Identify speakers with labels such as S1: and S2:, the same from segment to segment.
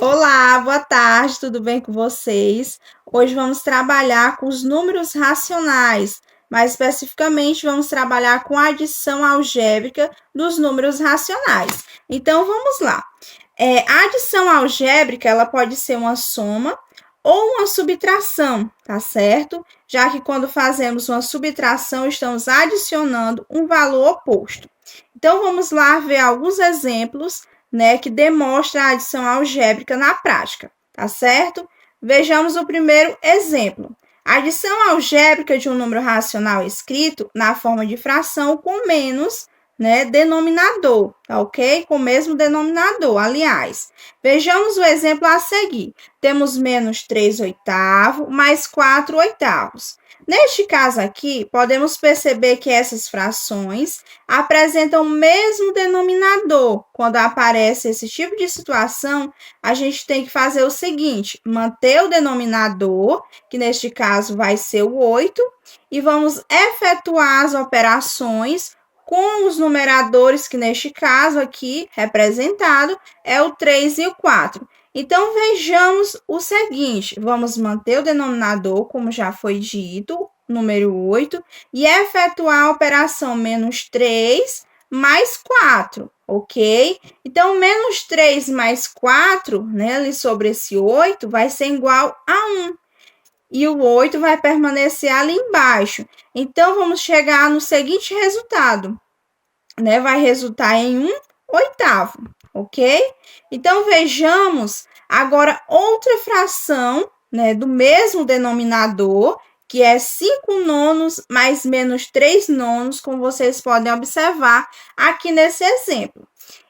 S1: Olá, boa tarde, tudo bem com vocês? Hoje vamos trabalhar com os números racionais, mais especificamente vamos trabalhar com a adição algébrica dos números racionais. Então vamos lá. A adição algébrica ela pode ser uma soma ou uma subtração, tá certo? Já que quando fazemos uma subtração, estamos adicionando um valor oposto. Então vamos lá ver alguns exemplos, né, que demonstra a adição algébrica na prática, tá certo? Vejamos o primeiro exemplo. A adição algébrica de um número racional escrito na forma de fração com menos, né, denominador, tá ok? Com o mesmo denominador, aliás. Vejamos o exemplo a seguir. Temos menos 3 oitavos mais 4 oitavos. Neste caso aqui, podemos perceber que essas frações apresentam o mesmo denominador. Quando aparece esse tipo de situação, a gente tem que fazer o seguinte: manter o denominador, que neste caso vai ser o 8, e vamos efetuar as operações com os numeradores, que neste caso aqui, representado, é o 3 e o 4. Então, vejamos o seguinte: vamos manter o denominador, como já foi dito, número 8, e efetuar a operação menos 3 mais 4, ok? Então, menos 3 mais 4, né, ali sobre esse 8, vai ser igual a 1. E o 8 vai permanecer ali embaixo. Então, vamos chegar no seguinte resultado, né? Vai resultar em 1 oitavo, ok? Então, vejamos agora outra fração, né, do mesmo denominador, que é 5 nonos mais menos 3 nonos, como vocês podem observar aqui nesse exemplo.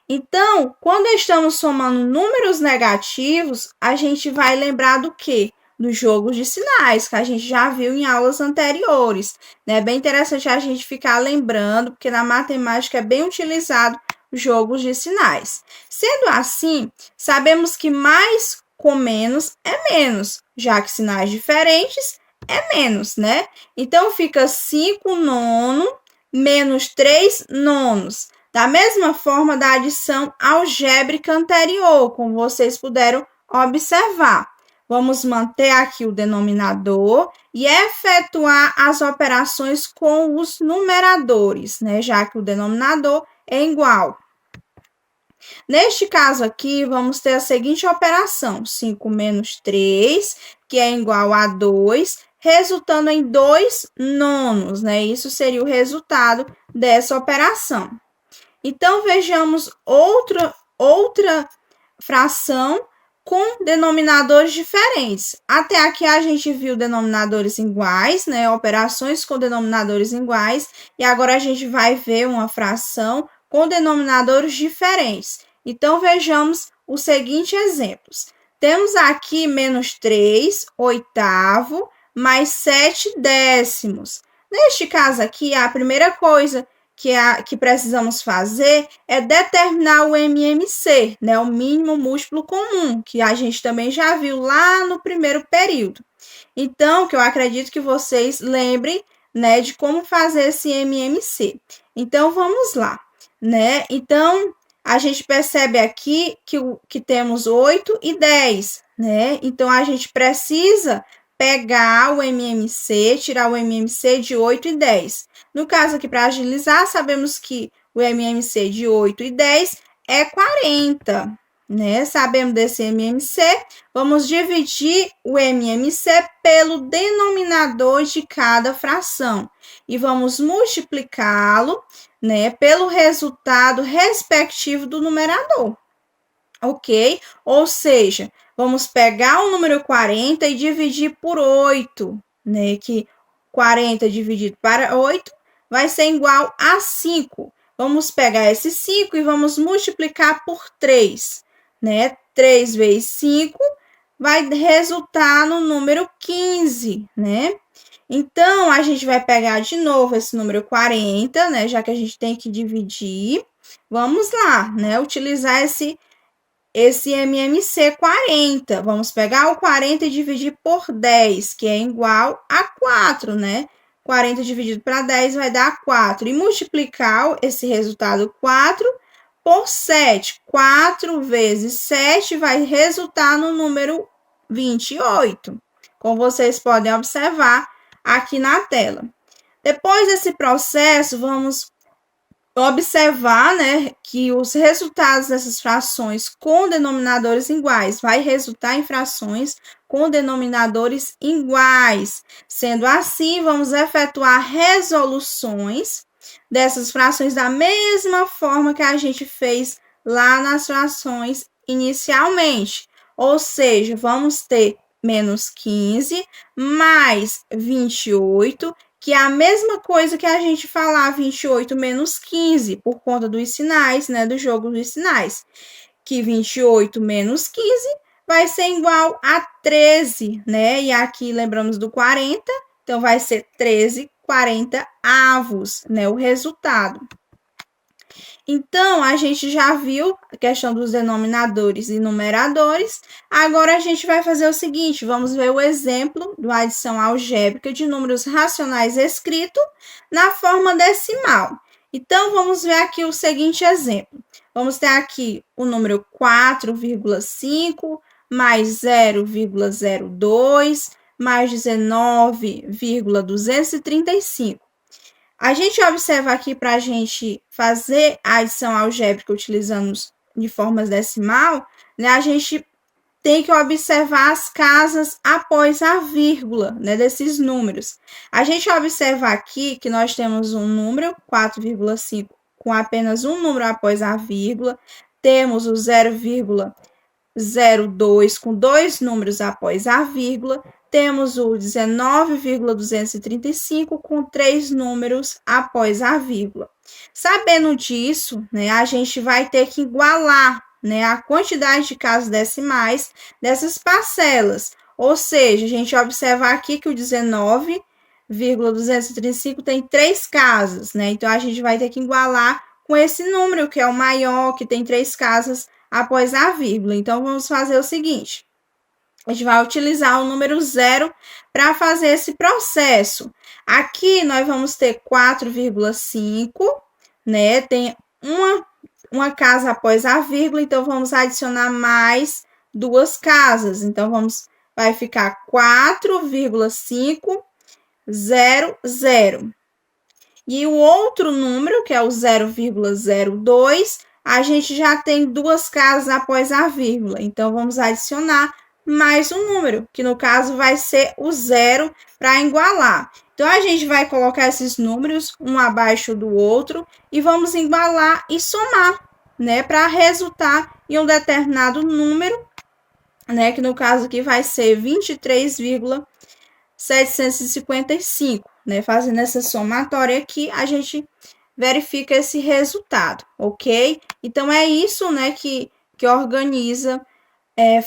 S1: Então, quando estamos somando números negativos, a gente vai lembrar do quê? Dos jogos de sinais, que a gente já viu em aulas anteriores. É bem interessante a gente ficar lembrando, porque na matemática é bem utilizado jogos de sinais. Sendo assim, sabemos que mais com menos é menos, já que sinais diferentes é menos, né? Então, fica 5 nono menos 3 nonos. Da mesma forma da adição algébrica anterior, como vocês puderam observar. Vamos manter aqui o denominador e efetuar as operações com os numeradores, né? Já que o denominador é igual. Neste caso aqui, vamos ter a seguinte operação: 5 menos 3, que é igual a 2, resultando em 2 nonos, né? Isso seria o resultado dessa operação. Então, vejamos outra fração com denominadores diferentes. Até aqui a gente viu denominadores iguais, né? Operações com denominadores iguais. E agora a gente vai ver uma fração com denominadores diferentes. Então, vejamos os seguintes exemplos. Temos aqui menos 3 oitavo mais 7 décimos. Neste caso aqui, a primeira coisa que precisamos fazer é determinar o MMC, né, o mínimo múltiplo comum, que a gente também já viu lá no primeiro período. Então, que eu acredito que vocês lembrem, né, de como fazer esse MMC. Então, vamos lá, né? Então, a gente percebe aqui que temos 8 e 10, né? Então, a gente precisa pegar o MMC, tirar o MMC de 8 e 10. No caso aqui, para agilizar, sabemos que o MMC de 8 e 10 é 40, né? Sabemos desse MMC, vamos dividir o MMC pelo denominador de cada fração e vamos multiplicá-lo, né, pelo resultado respectivo do numerador, ok? Ou seja, vamos pegar o número 40 e dividir por 8, né? Que 40 dividido para 8 vai ser igual a 5. Vamos pegar esse 5 e vamos multiplicar por 3, né? 3 vezes 5 vai resultar no número 15, né? Então, a gente vai pegar de novo esse número 40, né? Já que a gente tem que dividir. Vamos lá, né? Utilizar esse MMC 40. Vamos pegar o 40 e dividir por 10, que é igual a 4, né? 40 dividido para 10 vai dar 4. E multiplicar esse resultado 4 por 7. 4 vezes 7 vai resultar no número 28, como vocês podem observar aqui na tela. Depois desse processo, vamos observar, né, que os resultados dessas frações com denominadores iguais vai resultar em frações com denominadores iguais. Sendo assim, vamos efetuar resoluções dessas frações da mesma forma que a gente fez lá nas frações inicialmente. Ou seja, vamos ter menos 15 mais 28, que é a mesma coisa que a gente falar 28 menos 15, por conta dos sinais, né, do jogo dos sinais, que 28 menos 15 vai ser igual a 13, né, e aqui lembramos do 40, então vai ser 13/40, né, o resultado. Então, a gente já viu a questão dos denominadores e numeradores. Agora, a gente vai fazer o seguinte, vamos ver o exemplo de uma adição algébrica de números racionais escrito na forma decimal. Então, vamos ver aqui o seguinte exemplo. Vamos ter aqui o número 4,5 mais 0,02 mais 19,235. A gente observa aqui para a gente fazer a adição algébrica utilizando de formas decimal, né? A gente tem que observar as casas após a vírgula, né, desses números. A gente observa aqui que nós temos um número, 4,5, com apenas um número após a vírgula. Temos o 0,02 com dois números após a vírgula. Temos o 19,235 com 3 números após a vírgula. Sabendo disso, né, a gente vai ter que igualar, né, a quantidade de casas decimais dessas parcelas. Ou seja, a gente observa aqui que o 19,235 tem 3 casas, né? Então, a gente vai ter que igualar com esse número, que é o maior, que tem 3 casas após a vírgula. Então, vamos fazer o seguinte. A gente vai utilizar o número 0 para fazer esse processo. Aqui, nós vamos ter 4,5, né? Tem uma casa após a vírgula, então, vamos adicionar mais 2 casas. Então, vai ficar 4,500. E o outro número, que é o 0,02, a gente já tem 2 casas após a vírgula. Então, vamos adicionar mais um número, que no caso vai ser o 0 para igualar. Então, a gente vai colocar esses números um abaixo do outro e vamos igualar e somar, né, para resultar em um determinado número, né, que no caso aqui vai ser 23,755, né? Fazendo essa somatória aqui, a gente verifica esse resultado, ok? Então, é isso, né, que organiza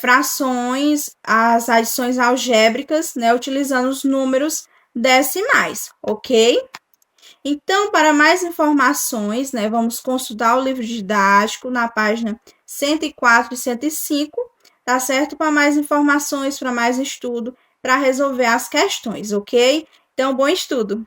S1: frações, as adições algébricas, né, utilizando os números decimais, ok? Então, para mais informações, né, vamos consultar o livro didático na página 104 e 105, tá certo? Para mais informações, para mais estudo, para resolver as questões, ok? Então, bom estudo!